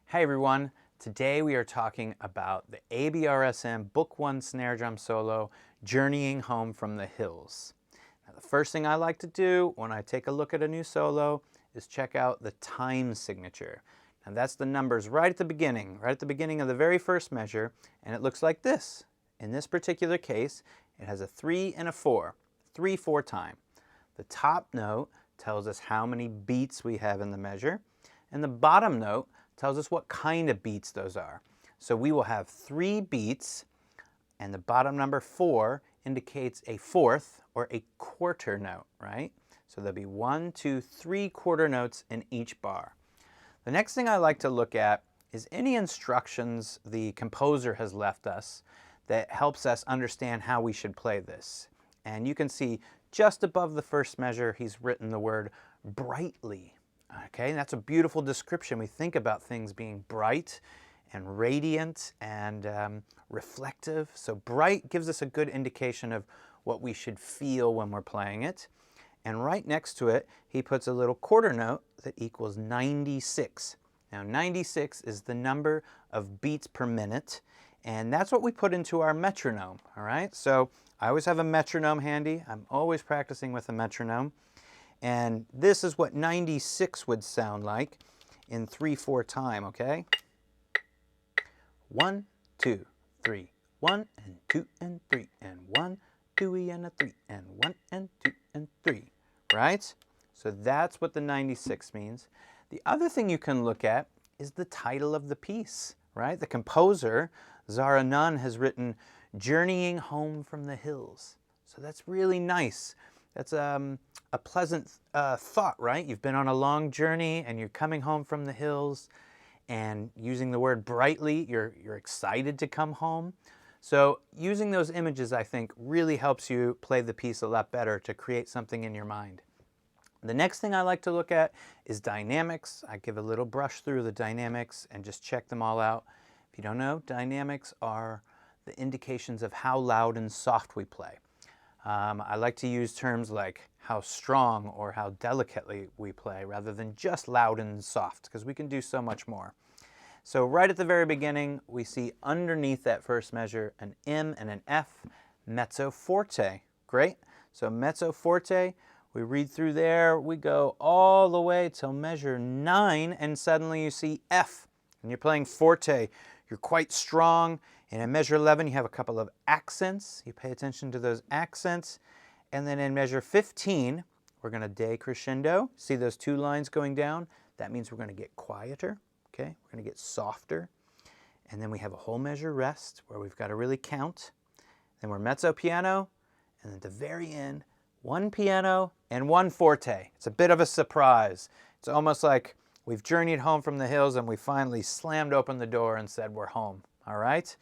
Hi everyone, today we are talking about the ABRSM Book 1 snare drum solo, Journeying Home from the Hills. Now, the first thing I like to do when I take a look at a new solo is check out the time signature. Now that's the numbers right at the beginning of the very first measure, and it looks like this. In this particular case, it has a 3 and a 4, 3/4 time. The top note tells us how many beats we have in the measure, and the bottom note tells us what kind of beats those are. So we will have 3 beats, and the bottom number 4 indicates a 4th or a quarter note, right? So there'll be 1, 2, 3 quarter notes in each bar. The next thing I like to look at is any instructions the composer has left us that helps us understand how we should play this. And you can see just above the first measure, he's written the word brightly. Okay, that's a beautiful description. We think about things being bright and radiant and reflective. So bright gives us a good indication of what we should feel when we're playing it. And right next to it, he puts a little quarter note that equals 96. Now 96 is the number of beats per minute, and that's what we put into our metronome, all right? So I always have a metronome handy. I'm always practicing with a metronome. And this is what 96 would sound like in 3/4 time, okay? 1, 2, 3, 1 and 2 and 3 and 1, 2 and a 3 and 1 and 2 and 3, right? So that's what the 96 means. The other thing you can look at is the title of the piece, right? The composer, Zara Nunn, has written Journeying Home from the Hills. So that's really nice. That's a pleasant thought, right? You've been on a long journey and you're coming home from the hills, and using the word brightly, you're excited to come home. So using those images, I think, really helps you play the piece a lot better to create something in your mind. The next thing I like to look at is dynamics. I give a little brush through the dynamics and just check them all out. If you don't know, dynamics are the indications of how loud and soft we play. I like to use terms like how strong or how delicately we play rather than just loud and soft, because we can do so much more. So right at the very beginning, we see underneath that first measure an M and an F, mezzo forte. Great. So mezzo forte, we read through there, we go all the way till measure 9, and suddenly you see F, and you're playing forte. You're quite strong. And in measure 11, you have a couple of accents. You pay attention to those accents. And then in measure 15, we're going to decrescendo. See those 2 lines going down? That means we're going to get quieter, okay? We're going to get softer. And then we have a whole measure rest where we've got to really count. Then we're mezzo piano. And at the very end, 1 piano and 1 forte. It's a bit of a surprise. It's almost like we've journeyed home from the hills and we finally slammed open the door and said we're home, all right?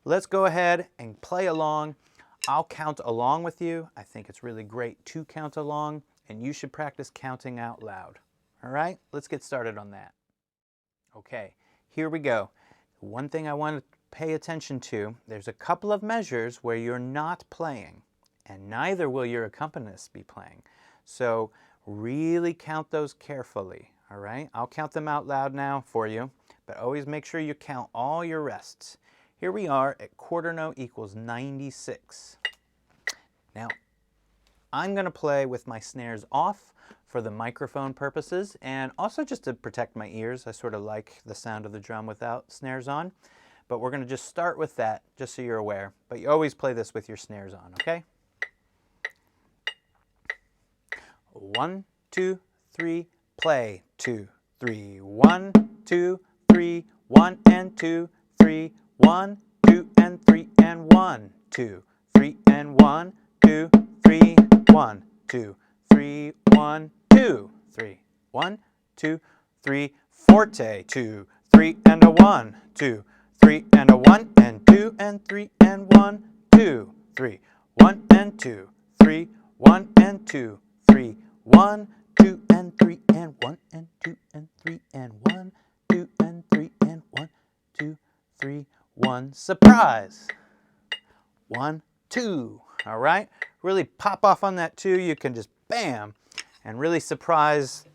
Let's go ahead and play along. I'll count along with you. I think it's really great to count along, and you should practice counting out loud. All right, let's get started on that. Okay, here we go. One thing I want to pay attention to, there's a couple of measures where you're not playing, and neither will your accompanist be playing. So really count those carefully, all right? I'll count them out loud now for you, but always make sure you count all your rests. Here we are at quarter note equals 96. Now, I'm going to play with my snares off for the microphone purposes and also just to protect my ears. I sort of like the sound of the drum without snares on. But we're going to just start with that just so you're aware. But you always play this with your snares on, okay? 1, 2, 3, play. 2, 3, 1, 2, 3, 1 and 2, 3, 1, 2 and 3 and 1, 2, 3 and 1, 2, 3, 1, 2, 3, 1, 2, 3, 1, 2, 3, forte, 2, 3 and a 1, 2, 3 and a 1 and 2 and 3 and 1, 2, 3, 1 and 2, 3, 1 and 2, 3, 1, 2 and 3 and 1 and 2 and 3 and 1, 2 and 3 and 1, 2, 3, 1. Surprise! 1, 2. All right? Really pop off on that 2. You can just bam and really surprise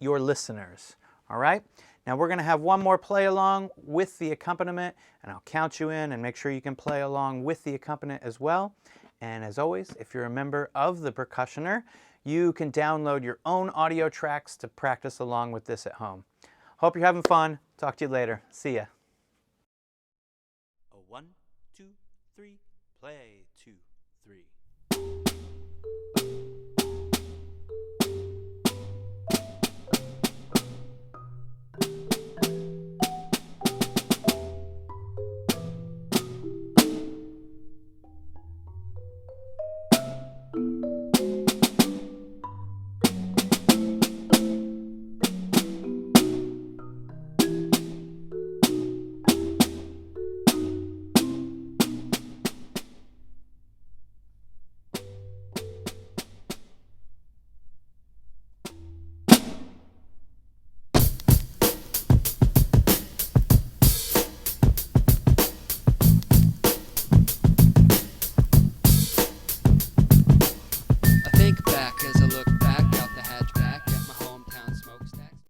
your listeners. All right? Now we're going to have one more play along with the accompaniment, and I'll count you in and make sure you can play along with the accompaniment as well. And as always, if you're a member of the Percussioner, you can download your own audio tracks to practice along with this at home. Hope you're having fun. Talk to you later. See ya. 1, 2, 3, play 2, 3.